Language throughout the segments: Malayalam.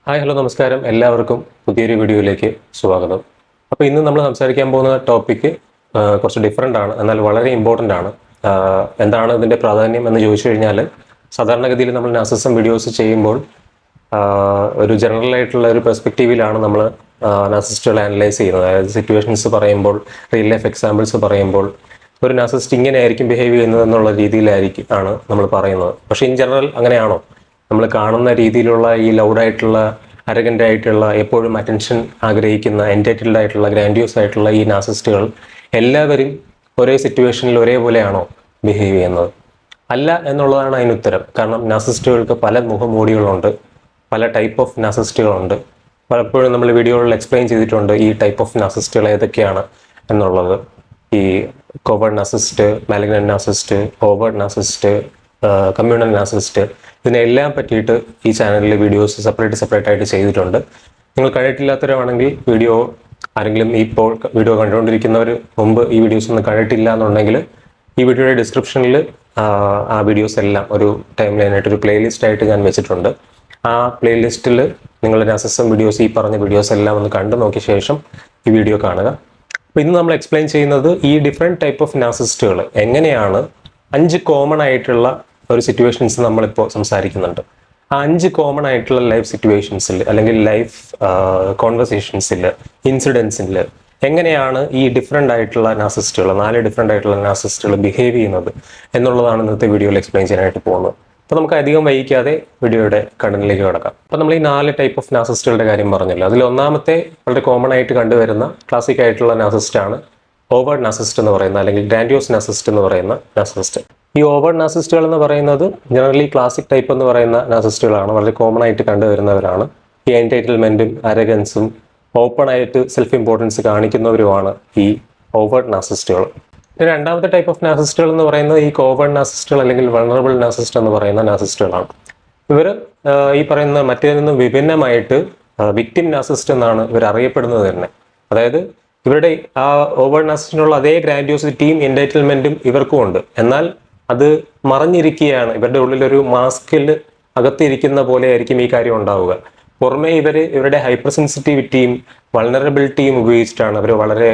ഹായ് ഹലോ നമസ്കാരം എല്ലാവർക്കും പുതിയൊരു വീഡിയോയിലേക്ക് സ്വാഗതം. അപ്പോൾ ഇന്ന് നമ്മൾ സംസാരിക്കാൻ പോകുന്ന ടോപ്പിക്ക് കുറച്ച് ഡിഫറെൻ്റ് ആണ്, എന്നാൽ വളരെ ഇമ്പോർട്ടൻ്റ് ആണ്. എന്താണ് ഇതിൻ്റെ പ്രാധാന്യം എന്ന് ചോദിച്ചു കഴിഞ്ഞാൽ, സാധാരണഗതിയിൽ നമ്മൾ നാർസിസം വീഡിയോസ് ചെയ്യുമ്പോൾ ഒരു ജനറൽ ആയിട്ടുള്ള ഒരു പെർസ്പെക്റ്റീവിലാണ് നമ്മൾ നാർസിസ്റ്റുകളെ അനലൈസ് ചെയ്യുന്നത്. അതായത് സിറ്റുവേഷൻസ് പറയുമ്പോൾ, റിയൽ ലൈഫ് എക്സാമ്പിൾസ് പറയുമ്പോൾ ഒരു നാർസിസ്റ്റ് ഇങ്ങനെയായിരിക്കും ബിഹേവ് ചെയ്യുന്നത് എന്നുള്ള രീതിയിലായിരിക്കും നമ്മൾ പറയുന്നത്. പക്ഷേ ഇൻ ജനറൽ അങ്ങനെയാണോ? നമ്മൾ കാണുന്ന രീതിയിലുള്ള ഈ ലൗഡായിട്ടുള്ള, അരഗൻ്റ് ആയിട്ടുള്ള, എപ്പോഴും അറ്റൻഷൻ ആഗ്രഹിക്കുന്ന, എൻറ്റൈറ്റിൽഡ് ആയിട്ടുള്ള, ഗ്രാൻഡ്യൂസ് ആയിട്ടുള്ള ഈ നാർസിസ്റ്റുകൾ എല്ലാവരും ഒരേ സിറ്റുവേഷനിൽ ഒരേപോലെയാണോ ബിഹേവ് ചെയ്യുന്നത്? അല്ല എന്നുള്ളതാണ് അതിന് ഉത്തരം. കാരണം നാർസിസ്റ്റുകൾക്ക് പല മുഖമൂടികളുണ്ട്, പല ടൈപ്പ് ഓഫ് നാർസിസ്റ്റുകളുണ്ട്. പലപ്പോഴും നമ്മൾ വീഡിയോകളിൽ എക്സ്പ്ലെയിൻ ചെയ്തിട്ടുണ്ട് ഈ ടൈപ്പ് ഓഫ് നാർസിസ്റ്റുകൾ ഏതൊക്കെയാണ് എന്നുള്ളത്. ഈ covert narcissist, malignant narcissist, overt narcissist, communal narcissist, ഇതിനെല്ലാം പറ്റിയിട്ട് ഈ ചാനലിൽ വീഡിയോസ് സെപ്പറേറ്റ് ആയിട്ട് ചെയ്തിട്ടുണ്ട്. നിങ്ങൾ കണ്ടിട്ടില്ലാത്തവരാണെങ്കിൽ ആരെങ്കിലും ഇപ്പോൾ വീഡിയോ കണ്ടുകൊണ്ടിരിക്കുന്നവർ മുമ്പ് ഈ വീഡിയോസ് ഒന്നും കണ്ടിട്ടില്ല എന്നുണ്ടെങ്കിൽ ഈ വീഡിയോയുടെ ഡിസ്ക്രിപ്ഷനിൽ ആ വീഡിയോസ് എല്ലാം ഒരു ടൈം ലൈനായിട്ട് ഒരു പ്ലേലിസ്റ്റ് ആയിട്ട് ഞാൻ വെച്ചിട്ടുണ്ട്. ആ പ്ലേലിസ്റ്റിൽ നിങ്ങൾ നാർസിസം വീഡിയോസ്, ഈ പറഞ്ഞ വീഡിയോസ് എല്ലാം ഒന്ന് കണ്ടു നോക്കിയ ശേഷം ഈ വീഡിയോ കാണുക. അപ്പോൾ ഇന്ന് നമ്മൾ എക്സ്പ്ലെയിൻ ചെയ്യുന്നത് ഈ ഡിഫറെൻറ്റ് ടൈപ്പ് ഓഫ് നാർസിസ്റ്റുകൾ എങ്ങനെയാണ് 5 കോമൺ ആയിട്ടുള്ള ഒരു സിറ്റുവേഷൻസ് നമ്മളിപ്പോൾ സംസാരിക്കുന്നുണ്ട്. ആ 5 കോമൺ ആയിട്ടുള്ള ലൈഫ് സിറ്റുവേഷൻസിൽ അല്ലെങ്കിൽ ലൈഫ് കോൺവെർസേഷൻസിൽ, ഇൻസിഡൻസിൽ എങ്ങനെയാണ് ഈ ഡിഫറെൻ്റ് ആയിട്ടുള്ള നാർസിസ്റ്റുകൾ, 4 ഡിഫറെൻ്റ് ആയിട്ടുള്ള നാർസിസ്റ്റുകൾ ബിഹേവ് ചെയ്യുന്നത് എന്നുള്ളതാണ് ഇന്നത്തെ വീഡിയോയിൽ എക്സ്പ്ലെയിൻ ചെയ്യാനായിട്ട് പോകുന്നത്. അപ്പോൾ നമുക്ക് അധികം വൈകിക്കാതെ വീഡിയോയുടെ കണ്ടന്റിലേക്ക് കിടക്കാം. അപ്പോൾ നമ്മൾ ഈ 4 ടൈപ്പ് ഓഫ് നാർസിസ്റ്റുകളുടെ കാര്യം പറഞ്ഞല്ലോ. അതിൽ ഒന്നാമത്തെ വളരെ കോമൺ ആയിട്ട് കണ്ടുവരുന്ന ക്ലാസിക് ആയിട്ടുള്ള നാർസിസ്റ്റാണ് ഓവേർട്ട് നാർസിസ്റ്റ് എന്ന് പറയുന്ന, അല്ലെങ്കിൽ ഗ്രാൻഡ്യൂസ് നാർസിസ്റ്റ് എന്ന് പറയുന്ന നാർസിസ്റ്റ്. ഈ ഓവേർട്ട് നാർസിസ്റ്റുകൾ എന്ന് പറയുന്നത് ജനറലി ക്ലാസിക് ടൈപ്പ് എന്ന് പറയുന്ന നാർസിസ്റ്റുകളാണ്, വളരെ കോമൺ ആയിട്ട് കണ്ടുവരുന്നവരാണ്. ഈ എൻറ്റൈറ്റിൽമെൻറ്റും അരഗൻസും ഓപ്പൺ ആയിട്ട് സെൽഫ് ഇമ്പോർട്ടൻസ് കാണിക്കുന്നവരുമാണ് ഈ ഓവേർട്ട് നാർസിസ്റ്റുകൾ. രണ്ടാമത്തെ ടൈപ്പ് ഓഫ് നാർസിസ്റ്റുകൾ എന്ന് പറയുന്നത് ഈ കോവേർട്ട് നാർസിസ്റ്റുകൾ അല്ലെങ്കിൽ വൾണറബിൾ നാർസിസ്റ്റ് എന്ന് പറയുന്ന നാർസിസ്റ്റുകളാണ്. ഇവർ ഈ പറയുന്ന മറ്റേതിൽ നിന്ന് വിഭിന്നമായിട്ട് വിക്ടിം നാർസിസ്റ്റ് എന്നാണ് ഇവർ അറിയപ്പെടുന്നത് തന്നെ. അതായത് ഇവരുടെ ആ ഓവേർട്ട് നാർസിസ്റ്റിനുള്ള അതേ ഗ്രാൻഡ്യൂസിറ്റിയും എൻറ്റൈറ്റിൽമെൻറ്റും ഇവർക്കും ഉണ്ട്, എന്നാൽ അത് മറഞ്ഞിരിക്കുകയാണ്. ഇവരുടെ ഉള്ളിലൊരു മാസ്കിൽ അകത്തിരിക്കുന്ന പോലെ ആയിരിക്കും ഈ കാര്യം ഉണ്ടാവുക. പുറമേ ഇവരുടെ ഹൈപ്പർ സെൻസിറ്റിവിറ്റിയും വൾണറബിലിറ്റിയും ഉപയോഗിച്ചിട്ടാണ് അവർ വളരെ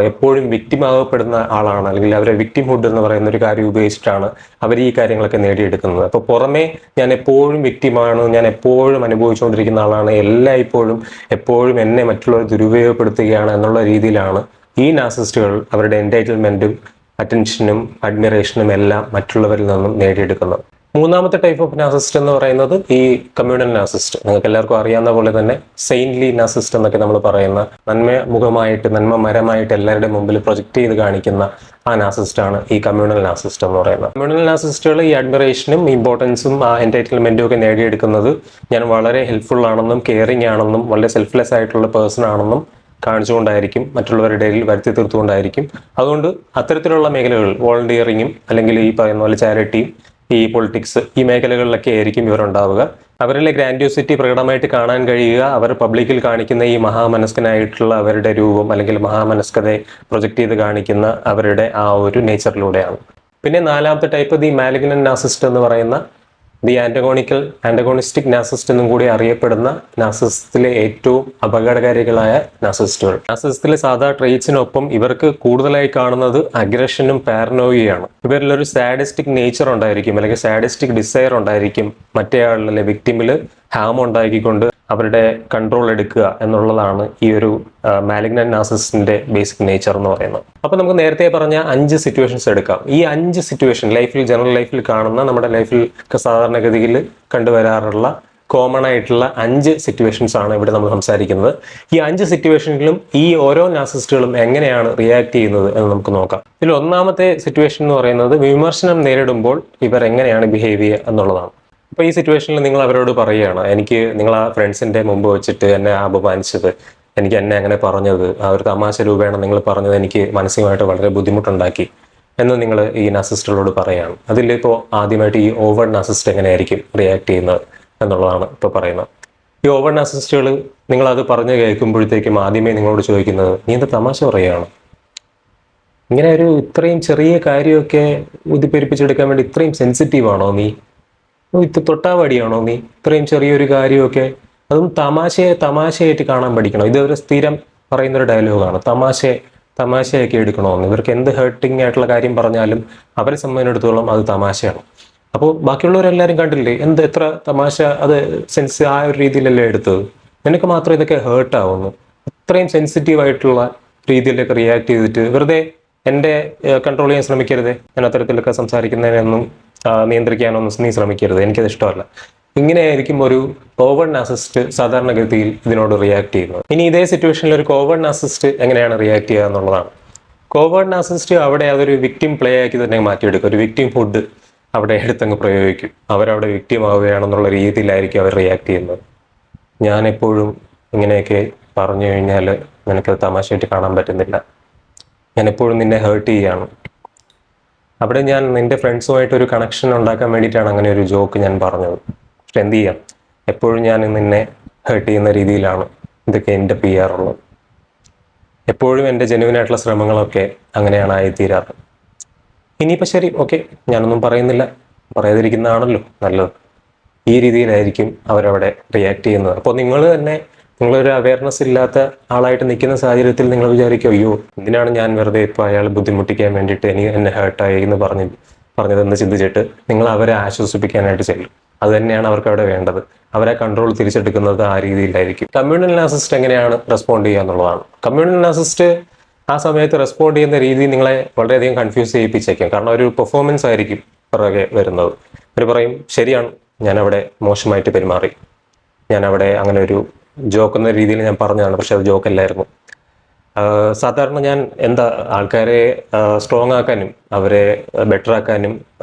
എപ്പോഴും വിക്ടിം ആകപ്പെടുന്ന ആളാണ്, അല്ലെങ്കിൽ അവരെ വിക്ടിംഹുഡ് എന്ന് പറയുന്ന ഒരു കാര്യം ഉപയോഗിച്ചിട്ടാണ് അവർ ഈ കാര്യങ്ങളൊക്കെ നേടിയെടുക്കുന്നത്. അപ്പോൾ പുറമേ ഞാൻ എപ്പോഴും വിക്ടിമാണ്, ഞാൻ എപ്പോഴും അനുഭവിച്ചുകൊണ്ടിരിക്കുന്ന ആളാണ്, എപ്പോഴും എന്നെ മറ്റുള്ളവർ ദുരുപയോഗപ്പെടുത്തുകയാണ് എന്നുള്ള രീതിയിലാണ് ഈ നാർസിസ്റ്റുകൾ അവരുടെ എൻറ്റൈറ്റിൽമെൻറ്റും അറ്റൻഷനും അഡ്മിറേഷനും എല്ലാം മറ്റുള്ളവരിൽ നിന്നും നേടിയെടുക്കുന്നത്. മൂന്നാമത്തെ ടൈപ്പ് ഓഫ് നാർസിസ്റ്റ് എന്ന് പറയുന്നത് ഈ കമ്മ്യൂണൽ നാർസിസ്റ്റ്. നിങ്ങൾക്ക് എല്ലാവർക്കും അറിയാവുന്ന പോലെ തന്നെ സെയിൻറ്റ്ലി നാർസിസ്റ്റ് എന്നൊക്കെ നമ്മൾ പറയുന്ന, നന്മ മരമായിട്ട് എല്ലാവരുടെ മുമ്പിൽ പ്രൊജക്റ്റ് ചെയ്ത് കാണിക്കുന്ന ആ നാർസിസ്റ്റാണ് ഈ കമ്മ്യൂണൽ നാർസിസ്റ്റ് എന്ന് പറയുന്നത്. കമ്മ്യൂണൽ നാർസിസ്റ്റുകൾ ഈ അഡ്മിറേഷനും ഇമ്പോർട്ടൻസും ആ എൻറ്റൈറ്റിൽമെൻറ്റും ഒക്കെ നേടിയെടുക്കുന്നത് ഞാൻ വളരെ ഹെൽപ്ഫുൾ ആണെന്നും കെയറിങ് ആണെന്നും വളരെ സെൽഫ്ലെസ് ആയിട്ടുള്ള പേഴ്സൺ ആണെന്നും കാണിച്ചുകൊണ്ടായിരിക്കും, മറ്റുള്ളവരുടെ ഇടയിൽ വരുത്തി തീർത്തുകൊണ്ടായിരിക്കും. അതുകൊണ്ട് അത്തരത്തിലുള്ള മേഖലകൾ, വോളണ്ടിയറിങ്ങും അല്ലെങ്കിൽ ഈ പറയുന്ന പോലെ ചാരിറ്റിയും ഈ പൊളിറ്റിക്സ്, ഈ മേഖലകളിലൊക്കെ ആയിരിക്കും ഇവരുണ്ടാവുക. അവരിലെ ഗ്രാൻഡ്യൂസിറ്റി പ്രകടമായിട്ട് കാണാൻ കഴിയുക അവർ പബ്ലിക്കിൽ കാണിക്കുന്ന ഈ മഹാമനസ്കനായിട്ടുള്ള അവരുടെ രൂപം, അല്ലെങ്കിൽ മഹാമനസ്കതയെ പ്രൊജക്റ്റ് ചെയ്ത് കാണിക്കുന്ന അവരുടെ ആ ഒരു നേച്ചറിലൂടെയാണ്. പിന്നെ നാലാമത്തെ ടൈപ്പ് ദി മാലിഗ്നന്റ് നാർസിസ്റ്റ് എന്ന് പറയുന്ന, ദി ആന്റഗോണിസ്റ്റിക് നാർസിസ്റ്റ് എന്നും കൂടി അറിയപ്പെടുന്ന നാർസിസത്തിലെ ഏറ്റവും അപകടകാരികളായ നാർസിസ്റ്റുകൾ. നാർസിസത്തിലെ സാധാ ട്രെയ്റ്റ്സിനൊപ്പം ഇവർക്ക് കൂടുതലായി കാണുന്നത് അഗ്രഷനും പാരനോയിയാണ്. ഇവരിലൊരു സാഡിസ്റ്റിക് നേച്ചർ ഉണ്ടായിരിക്കും, അല്ലെങ്കിൽ സാഡിസ്റ്റിക് ഡിസയർ ഉണ്ടായിരിക്കും, മറ്റേയാളിലെ വിക്ടിമിൽ ഹാം ഉണ്ടാക്കിക്കൊണ്ട് അവരുടെ കൺട്രോൾ എടുക്കുക എന്നുള്ളതാണ് ഈ ഒരു മാലിഗ്നന്റ് നാർസിസ്റ്റിന്റെ ബേസിക് നേച്ചർ എന്ന് പറയുന്നത്. അപ്പോൾ നമുക്ക് നേരത്തെ പറഞ്ഞ 5 സിറ്റുവേഷൻസ് എടുക്കാം. ഈ 5 സിറ്റുവേഷൻ ജനറൽ ലൈഫിൽ കാണുന്ന, നമ്മുടെ ലൈഫിൽ സാധാരണഗതിയിൽ കണ്ടുവരാറുള്ള കോമൺ ആയിട്ടുള്ള 5 സിറ്റുവേഷൻസ് ആണ് ഇവിടെ നമ്മൾ സംസാരിക്കുന്നത്. ഈ 5 സിറ്റുവേഷനിലും ഈ ഓരോ നാർസിസ്റ്റുകളും എങ്ങനെയാണ് റിയാക്ട് ചെയ്യുന്നത് എന്ന് നമുക്ക് നോക്കാം. ഇതിൽ ഒന്നാമത്തെ സിറ്റുവേഷൻ എന്ന് പറയുന്നത് വിമർശനം നേരിടുമ്പോൾ ഇവർ എങ്ങനെയാണ് ബിഹേവ് ചെയ്യുക എന്നുള്ളതാണ്. അപ്പോൾ ഈ സിറ്റുവേഷനിൽ നിങ്ങൾ അവരോട് പറയുകയാണ്, നിങ്ങൾ ആ ഫ്രണ്ട്സിൻ്റെ മുമ്പ് വെച്ചിട്ട് എന്നെ അപമാനിച്ചത്, എന്നെ അങ്ങനെ പറഞ്ഞത്, ആ ഒരു തമാശ രൂപേണ നിങ്ങൾ പറഞ്ഞത് എനിക്ക് മാനസികമായിട്ട് വളരെ ബുദ്ധിമുട്ടുണ്ടാക്കി എന്ന് നിങ്ങൾ ഈ നാർസിസ്റ്റുകളോട് പറയുകയാണ്. അതിലിപ്പോൾ ആദ്യമായിട്ട് ഈ ഓവേർട്ട് നാർസിസ്റ്റ് എങ്ങനെയായിരിക്കും റിയാക്ട് ചെയ്യുന്നത് എന്നുള്ളതാണ് ഇപ്പോൾ പറയുന്നത്. ഈ ഓവേർട്ട് നാർസിസ്റ്റുകൾ നിങ്ങളത് പറഞ്ഞ് കേൾക്കുമ്പോഴത്തേക്കും ആദ്യമേ നിങ്ങളോട് ചോദിക്കുന്നത്, നീ എന്താ തമാശ പറയുകയാണ്? ഇങ്ങനെ ഇത്രയും ചെറിയ കാര്യമൊക്കെ ഉദ്ദിപ്പെരിപ്പിച്ചെടുക്കാൻ വേണ്ടി ഇത്രയും സെൻസിറ്റീവ് ആണോ നീ? തൊട്ടാവാടിയാണോ നീ? ഇത്രയും ചെറിയൊരു കാര്യമൊക്കെ അതും തമാശയായിട്ട് കാണാൻ പഠിക്കണം. ഇത് ഒരു സ്ഥിരം പറയുന്നൊരു ഡയലോഗാണ്, തമാശയൊക്കെ എടുക്കണമെന്ന്. ഇവർക്ക് എന്ത് ഹേർട്ടിങ് ആയിട്ടുള്ള കാര്യം പറഞ്ഞാലും അവരെ സംബന്ധിച്ചിടത്തോളം അത് തമാശയാണ്. അപ്പോൾ ബാക്കിയുള്ളവരെല്ലാവരും കണ്ടില്ലേ എത്ര തമാശ, അത് സെൻസ് ആ ഒരു രീതിയിലല്ലേ എടുത്തത്. നിനക്ക് മാത്രം ഇതൊക്കെ ഹേർട്ട് ആവുന്നു. അത്രയും സെൻസിറ്റീവ് ആയിട്ടുള്ള രീതിയിലൊക്കെ റിയാക്ട് ചെയ്തിട്ട് വെറുതെ എൻ്റെ കൺട്രോൾ ചെയ്യാൻ ശ്രമിക്കരുത്. ഞാൻ അത്തരത്തിലൊക്കെ സംസാരിക്കുന്നതിനൊന്നും നിയന്ത്രിക്കാനൊന്നും നീ ശ്രമിക്കരുത്, എനിക്കത് ഇഷ്ടമല്ല. ഇങ്ങനെയായിരിക്കും ഒരു കോവേർട്ട് നാർസിസിസ്റ്റ് സാധാരണഗതിയിൽ ഇതിനോട് റിയാക്ട് ചെയ്യുന്നത്. ഇനി ഇതേ സിറ്റുവേഷനിൽ ഒരു കോവേർട്ട് നാർസിസിസ്റ്റ് എങ്ങനെയാണ് റിയാക്ട് ചെയ്യുക എന്നുള്ളതാണ്. കോവേർട്ട് നാർസിസിസ്റ്റ് അവിടെ അതൊരു വിക്ടിം പ്ലേ ആക്കി തന്നെ മാറ്റിയെടുക്കും. ഒരു വിക്ടിം ഫുഡ് അവിടെ എടുത്തങ്ങ് പ്രയോഗിക്കും. അവരവിടെ വിക്ടിം ആവുകയാണെന്നുള്ള രീതിയിലായിരിക്കും അവർ റിയാക്ട് ചെയ്യുന്നത്. ഞാൻ എപ്പോഴും ഇങ്ങനെയൊക്കെ പറഞ്ഞു കഴിഞ്ഞാൽ നിനക്കത് തമാശയായിട്ട് കാണാൻ പറ്റുന്നില്ല, ഞാൻ എപ്പോഴും നിന്നെ ഹേർട്ട് ചെയ്യുകയാണ്. അവിടെ ഞാൻ നിന്റെ ഫ്രണ്ട്സുമായിട്ട് ഒരു കണക്ഷൻ ഉണ്ടാക്കാൻ വേണ്ടിയിട്ടാണ് അങ്ങനെ ഒരു ജോക്ക് ഞാൻ പറഞ്ഞത്. പക്ഷെ എന്ത് ചെയ്യാം, എപ്പോഴും ഞാൻ നിന്നെ ഹേർട്ട് ചെയ്യുന്ന രീതിയിലാണ് ഇതൊക്കെ എൻ്റെ ചെയ്യാറുള്ളത്. എപ്പോഴും എൻ്റെ ജെനുവിനായിട്ടുള്ള ശ്രമങ്ങളൊക്കെ അങ്ങനെയാണ് ആയിത്തീരാറ്. ഇനിയിപ്പോൾ ശരി, ഓക്കെ, ഞാനൊന്നും പറയുന്നില്ല, പറയാതിരിക്കുന്നതാണല്ലോ നല്ലത്. ഈ രീതിയിലായിരിക്കും അവരവിടെ റിയാക്ട് ചെയ്യുന്നത്. അപ്പോൾ നിങ്ങൾ തന്നെ നിങ്ങളൊരു അവയർനെസ് ഇല്ലാത്ത ആളായിട്ട് നിൽക്കുന്ന സാഹചര്യത്തിൽ നിങ്ങൾ വിചാരിക്കും, അയ്യോ എന്തിനാണ് ഞാൻ വെറുതെ ഇപ്പോൾ അയാൾ ബുദ്ധിമുട്ടിക്കാൻ വേണ്ടിയിട്ട് എന്നെ ഹേർട്ടായി എന്ന് പറഞ്ഞതെന്ന് ചിന്തിച്ചിട്ട് നിങ്ങൾ അവരെ ആശ്വസിപ്പിക്കാനായിട്ട് ചെല്ലും. അത് തന്നെയാണ് അവർക്ക് അവിടെ വേണ്ടത്. അവരെ കൺട്രോൾ തിരിച്ചെടുക്കുന്നത് ആ രീതിയിലായിരിക്കും. കമ്മ്യൂണൽ നാർസിസിസ്റ്റ് എങ്ങനെയാണ് റെസ്പോണ്ട് ചെയ്യുക എന്നുള്ളതാണ്. കമ്മ്യൂണൽ നാർസിസിസ്റ്റ് ആ സമയത്ത് റെസ്പോണ്ട് ചെയ്യുന്ന രീതി നിങ്ങളെ വളരെയധികം കൺഫ്യൂസ് ചെയ്യിപ്പിച്ചേക്കാം. കാരണം ഒരു പെർഫോമൻസ് ആയിരിക്കും പിറകെ വരുന്നത്. അവർ പറയും, ശരിയാണ്, ഞാനവിടെ മോശമായിട്ട് പെരുമാറി, ഞാനവിടെ അങ്ങനെ ഒരു ജോക്ക് എന്ന രീതിയിൽ ഞാൻ പറഞ്ഞതാണ്, പക്ഷെ അത് ജോക്കല്ലായിരുന്നു. സാധാരണ ഞാൻ ആൾക്കാരെ സ്ട്രോങ് ആക്കാനും അവരെ ബെറ്റർ ആക്കാനും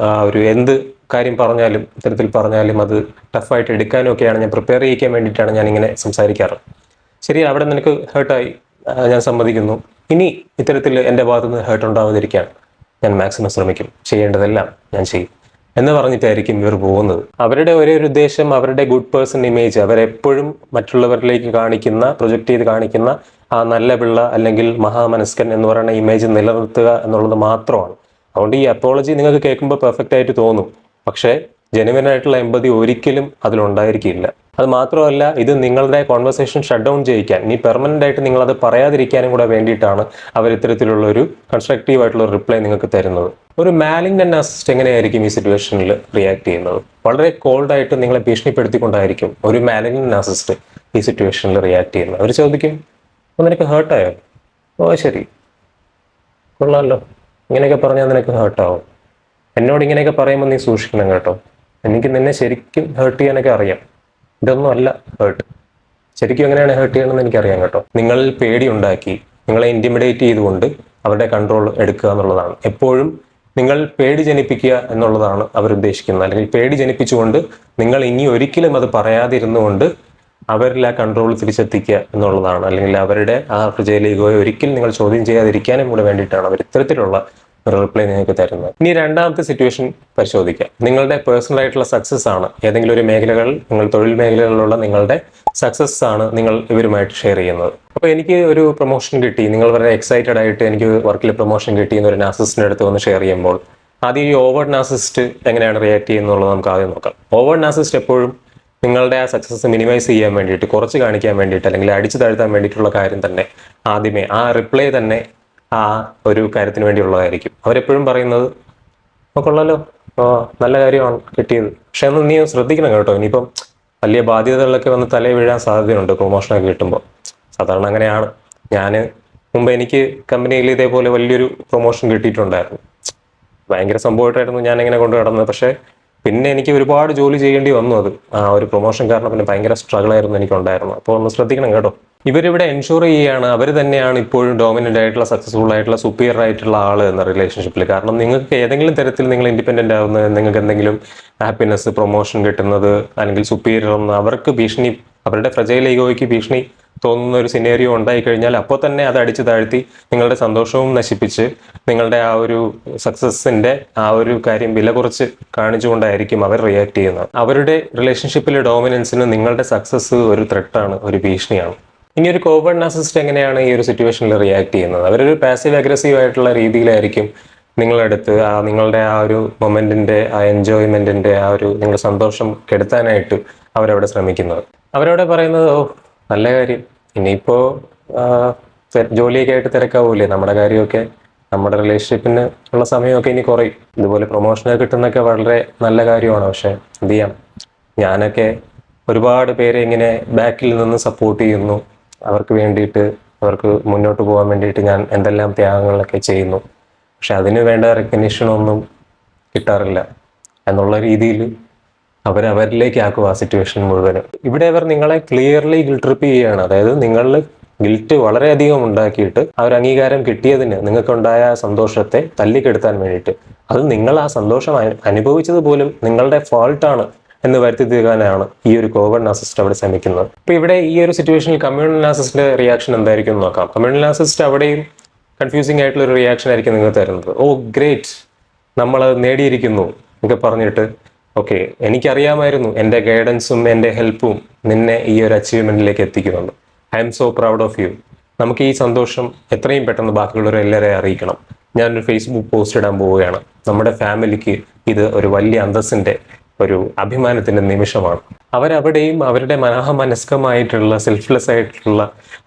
ഒരു എന്ത് കാര്യം പറഞ്ഞാലും ഇത്തരത്തിൽ പറഞ്ഞാലും അത് ടഫായിട്ട് എടുക്കാനും ഒക്കെയാണ് ഞാൻ പ്രിപ്പയർ ചെയ്യിക്കാൻ വേണ്ടിയിട്ടാണ് ഞാൻ ഇങ്ങനെ സംസാരിക്കാറ്. ശരി, അവിടെ നിനക്ക് ഹേർട്ടായി, ഞാൻ സമ്മതിക്കുന്നു. ഇനി ഇത്തരത്തിൽ എൻ്റെ ഭാഗത്തുനിന്ന് ഹേർട്ട് ഉണ്ടാവാതിരിക്കാൻ ഞാൻ മാക്സിമം ശ്രമിക്കും, ചെയ്യേണ്ടതെല്ലാം ഞാൻ ചെയ്യും എന്ന് പറഞ്ഞിട്ടായിരിക്കും ഇവർ പോകുന്നത്. അവരുടെ ഒരേ ഒരു ഉദ്ദേശം, അവരുടെ ഗുഡ് പേഴ്സൺ ഇമേജ് അവരെപ്പോഴും മറ്റുള്ളവരിലേക്ക് പ്രൊജക്റ്റ് ചെയ്ത് കാണിക്കുന്ന ആ നല്ല പിള്ള അല്ലെങ്കിൽ മഹാമനസ്കൻ എന്ന് പറയുന്ന ഇമേജ് നിലനിർത്തുക എന്നുള്ളത് മാത്രമാണ്. അതുകൊണ്ട് ഈ അപ്പോളജി നിങ്ങൾക്ക് കേൾക്കുമ്പോൾ പെർഫെക്റ്റ് ആയിട്ട് തോന്നും, പക്ഷേ ജെനുവിനായിട്ടുള്ള എമ്പതി ഒരിക്കലും അതിലുണ്ടായിരിക്കില്ല. അത് മാത്രമല്ല, ഇത് നിങ്ങളുടെ കോൺവെർസേഷൻ ഷട്ട് ഡൗൺ ചെയ്യിക്കാൻ, ഇനി പെർമനന്റ് ആയിട്ട് നിങ്ങളത് പറയാതിരിക്കാനും കൂടെ വേണ്ടിയിട്ടാണ് അവർ ഇത്തരത്തിലുള്ള ഒരു കൺസ്ട്രക്റ്റീവ് ആയിട്ടുള്ള റിപ്ലൈ നിങ്ങൾക്ക് തരുന്നത്. ഒരു മാലിഗ്നന്റ് നാർസിസിസ്റ്റ് എങ്ങനെയായിരിക്കും ഈ സിറ്റുവേഷനിൽ റിയാക്ട് ചെയ്യുന്നത്? വളരെ കോൾഡായിട്ട് നിങ്ങളെ ഭീഷണിപ്പെടുത്തിക്കൊണ്ടായിരിക്കും ഒരു മാലിഗ്നന്റ് നാർസിസിസ്റ്റ് ഈ സിറ്റുവേഷനിൽ റിയാക്ട് ചെയ്യുന്നത്. അവർ ചോദിക്കും, നിനക്ക് ഹേർട്ടായോ? ഓ ശരി, കൊള്ളാമല്ലോ, ഇങ്ങനെയൊക്കെ പറഞ്ഞാൽ നിനക്ക് ഹേർട്ടാവും. എന്നോട് ഇങ്ങനെയൊക്കെ പറയുമ്പോൾ നീ സൂക്ഷിക്കണം കേട്ടോ, എനിക്ക് നിന്നെ ശരിക്കും ഹേർട്ട് ചെയ്യാനൊക്കെ അറിയാം. ഇതൊന്നും അല്ല ഹേർട്ട്, ശരിക്കും എങ്ങനെയാണ് ഹേർട്ട് ചെയ്യണമെന്ന് എനിക്കറിയാം കേട്ടോ. നിങ്ങളിൽ പേടി ഉണ്ടാക്കി നിങ്ങളെ ഇൻറ്റിമിഡേറ്റ് ചെയ്തുകൊണ്ട് അവരുടെ കൺട്രോൾ എടുക്കുക എന്നുള്ളതാണ്. എപ്പോഴും നിങ്ങൾ പേടി ജനിപ്പിക്കുക എന്നുള്ളതാണ് അവരുദ്ദേശിക്കുന്നത്. അല്ലെങ്കിൽ പേടി ജനിപ്പിച്ചുകൊണ്ട് നിങ്ങൾ ഇനി ഒരിക്കലും അത് പറയാതിരുന്നുകൊണ്ട് അവരിൽ ആ കൺട്രോൾ തിരിച്ചെത്തിക്കുക എന്നുള്ളതാണ്. അല്ലെങ്കിൽ അവരുടെ ആ ഫ്രജൈൽ ഈഗോയെ ഒരിക്കലും നിങ്ങൾ ചോദ്യം ചെയ്യാതിരിക്കാനും കൂടെ വേണ്ടിയിട്ടാണ് അവർ ഇത്തരത്തിലുള്ള റിപ്ലൈ നിങ്ങൾക്ക് തരുന്നത്. ഇനി രണ്ടാമത്തെ സിറ്റുവേഷൻ പരിശോധിക്കാം. നിങ്ങളുടെ പേഴ്സണൽ ആയിട്ടുള്ള സക്സസ് ആണ്, ഏതെങ്കിലും ഒരു നിങ്ങൾ തൊഴിൽ മേഖലകളിലുള്ള നിങ്ങളുടെ സക്സസ് ആണ് നിങ്ങൾ ഇവരുമായിട്ട് ഷെയർ ചെയ്യുന്നത്. അപ്പോൾ എനിക്ക് ഒരു പ്രൊമോഷൻ കിട്ടി, നിങ്ങൾ വളരെ എക്സൈറ്റഡ് ആയിട്ട് എനിക്ക് വർക്കിൽ പ്രൊമോഷൻ കിട്ടി എന്നൊരു നാർസിസ്റ്റിന്റെ അടുത്ത് വന്ന് ഷെയർ ചെയ്യുമ്പോൾ ആദ്യം ഈ ഓവേർട്ട് നാർസിസ്റ്റ് എങ്ങനെയാണ് റിയാക്ട് ചെയ്യുന്നുള്ളത് നമുക്ക് ആദ്യം നോക്കാം. ഓവേർട്ട് നാർസിസ്റ്റ് എപ്പോഴും നിങ്ങളുടെ ആ സക്സസ് മിനിമൈസ് ചെയ്യാൻ വേണ്ടിയിട്ട്, കുറച്ച് കാണിക്കാൻ വേണ്ടിയിട്ട്, അല്ലെങ്കിൽ അടിച്ചു താഴ്ത്താൻ വേണ്ടിയിട്ടുള്ള കാര്യം തന്നെ ആദ്യമേ ആ റിപ്ലൈ തന്നെ ആ ഒരു കാര്യത്തിന് വേണ്ടിയുള്ളതായിരിക്കും. അവരെപ്പോഴും പറയുന്നത്, കൊള്ളാലോ, നല്ല കാര്യമാണ് കിട്ടിയത്, പക്ഷെ ഒന്ന് നീ ശ്രദ്ധിക്കണം കേട്ടോ, ഇനിയിപ്പം വലിയ ബാധ്യതകളിലൊക്കെ വന്ന് തലയിൽ വീഴാൻ സാധ്യതയുണ്ട് പ്രൊമോഷനൊക്കെ കിട്ടുമ്പോൾ. സാധാരണ അങ്ങനെയാണ്. മുമ്പ് എനിക്ക് കമ്പനിയിൽ ഇതേപോലെ വലിയൊരു പ്രൊമോഷൻ കിട്ടിയിട്ടുണ്ടായിരുന്നു. ഭയങ്കര സംഭവമായിട്ടായിരുന്നു ഞാൻ ഇങ്ങനെ കൊണ്ട് നടന്നത്. പക്ഷേ പിന്നെ എനിക്ക് ഒരുപാട് ജോലി ചെയ്യേണ്ടി വന്നു. അത് ആ ഒരു പ്രൊമോഷൻ കാരണം പിന്നെ ഭയങ്കര സ്ട്രഗിൾ ആയിരുന്നു എനിക്കുണ്ടായിരുന്നു. അപ്പോൾ ഒന്ന് ശ്രദ്ധിക്കണം കേട്ടോ. ഇവരിവിടെ എൻഷുർ ചെയ്യുകയാണ് അവർ തന്നെയാണ് ഇപ്പോഴും ഡോമിനൻ്റ് ആയിട്ടുള്ള സക്സസ്ഫുൾ ആയിട്ടുള്ള സുപ്പീരിയർ ആയിട്ടുള്ള ആൾ എന്ന റിലേഷൻഷിപ്പിൽ. കാരണം നിങ്ങൾക്ക് ഏതെങ്കിലും തരത്തിൽ നിങ്ങൾ ഇൻഡിപെൻഡൻ്റ് ആവുന്നത്, നിങ്ങൾക്ക് എന്തെങ്കിലും ഹാപ്പിനെസ്, പ്രൊമോഷൻ കിട്ടുന്നത്, അല്ലെങ്കിൽ സുപ്പീരിയർ ഒന്ന് അവർക്ക് ഭീഷണി, അവരുടെ ഫ്രജൈൽ ഈഗോയ്ക്ക് ഭീഷണി തോന്നുന്ന ഒരു സിനേറിയോ ഉണ്ടായി കഴിഞ്ഞാൽ അപ്പോൾ തന്നെ അത് അടിച്ചു താഴ്ത്തി നിങ്ങളുടെ സന്തോഷവും നശിപ്പിച്ച് നിങ്ങളുടെ ആ ഒരു സക്സസിന്റെ ആ ഒരു കാര്യം വില കുറച്ച് കാണിച്ചുകൊണ്ടായിരിക്കും അവർ റിയാക്ട് ചെയ്യുന്നത്. അവരുടെ റിലേഷൻഷിപ്പിലെ ഡോമിനൻസിന് നിങ്ങളുടെ സക്സസ് ഒരു ത്രെട്ടാണ്, ഒരു ഭീഷണിയാണ്. ഇനി ഒരു കോവേർട്ട് നാർസിസിസ്റ്റ് എങ്ങനെയാണ് ഈ ഒരു സിറ്റുവേഷനിൽ റിയാക്ട് ചെയ്യുന്നത്? അവരൊരു പാസീവ് അഗ്രസീവ് ആയിട്ടുള്ള രീതിയിലായിരിക്കും നിങ്ങളടുത്ത് നിങ്ങളുടെ ആ ഒരു മൊമെന്റിന്റെ, ആ എൻജോയ്മെന്റിന്റെ, ആ ഒരു നിങ്ങളുടെ സന്തോഷം കെടുത്താനായിട്ട് അവരവിടെ ശ്രമിക്കുന്നത്. അവരവിടെ പറയുന്നത് ഓ നല്ല കാര്യം, ഇനിയിപ്പോൾ ജോലിയൊക്കെ ആയിട്ട് തിരക്കാവൂലേ, നമ്മുടെ കാര്യമൊക്കെ നമ്മുടെ റിലേഷൻഷിപ്പിന് ഉള്ള സമയമൊക്കെ ഇനി കുറയും. ഇതുപോലെ പ്രൊമോഷനൊക്കെ കിട്ടുന്നതൊക്കെ വളരെ നല്ല കാര്യമാണ്. പക്ഷെ എന്ത് ചെയ്യാം, ഞാനൊക്കെ ഒരുപാട് പേരെ ഇങ്ങനെ ബാക്കിൽ നിന്ന് സപ്പോർട്ട് ചെയ്യുന്നു. അവർക്ക് വേണ്ടിയിട്ട്, അവർക്ക് മുന്നോട്ട് പോകാൻ വേണ്ടിയിട്ട് ഞാൻ എന്തെല്ലാം ത്യാഗങ്ങളൊക്കെ ചെയ്യുന്നു. പക്ഷെ അതിന് വേണ്ട റെക്കഗ്നിഷനൊന്നും കിട്ടാറില്ല എന്നുള്ള രീതിയിൽ അവരവരിലേക്ക് ആക്കും ആ സിറ്റുവേഷൻ മുഴുവനും. ഇവിടെ അവർ നിങ്ങളെ ക്ലിയർലി ഗിൽട്ട് ട്രിപ്പ് ചെയ്യുകയാണ്. അതായത് നിങ്ങളിൽ ഗിൽറ്റ് വളരെയധികം ഉണ്ടാക്കിയിട്ട് ആ ഒരു അംഗീകാരം കിട്ടിയതിന് നിങ്ങൾക്കുണ്ടായ സന്തോഷത്തെ തല്ലിക്കെടുത്താൻ വേണ്ടിയിട്ട്, അത് നിങ്ങൾ ആ സന്തോഷം അനുഭവിച്ചത് പോലും നിങ്ങളുടെ ഫാൾട്ടാണ് എന്ന് വരുത്തി തീർക്കാനാണ് ഈ ഒരു കോവർട്ട് നാർസിസിസ്റ്റ് അവിടെ ശ്രമിക്കുന്നത്. ഇപ്പൊ ഇവിടെ ഈ ഒരു സിറ്റുവേഷനിൽ കമ്മ്യൂണൽ നാർസിസിസ്റ്റിന്റെ റിയാക്ഷൻ എന്തായിരിക്കും എന്ന് നോക്കാം. കമ്മ്യൂണൽ നാർസിസിസ്റ്റ് അവിടെയും കൺഫ്യൂസിംഗ് ആയിട്ടുള്ള ഒരു റിയാക്ഷൻ ആയിരിക്കും നിങ്ങൾ തരുന്നത്. ഓ ഗ്രേറ്റ്, നമ്മൾ നേടിയിരിക്കുന്നു എന്നൊക്കെ പറഞ്ഞിട്ട്, ഓക്കെ എനിക്കറിയാമായിരുന്നു എൻ്റെ ഗൈഡൻസും എൻ്റെ ഹെൽപ്പും നിന്നെ ഈ ഒരു അച്ചീവ്മെന്റിലേക്ക് എത്തിക്കുമെന്ന്. I am so proud of you. നമുക്ക് ഈ സന്തോഷം എത്രയും പെട്ടെന്ന് ബാക്കിയുള്ളവരെല്ലാവരെയും അറിയിക്കണം. ഞാനൊരു ഫേസ്ബുക്ക് പോസ്റ്റ് ഇടാൻ പോവുകയാണ്. നമ്മുടെ ഫാമിലിക്ക് ഇത് ഒരു വലിയ അന്തസ്സിൻ്റെ, ഒരു അഭിമാനത്തിന്റെ നിമിഷമാണ്. അവരവിടെയും അവരുടെ മനസ്കമായിട്ടുള്ള സെൽഫ്ലെസ് ആയിട്ടുള്ള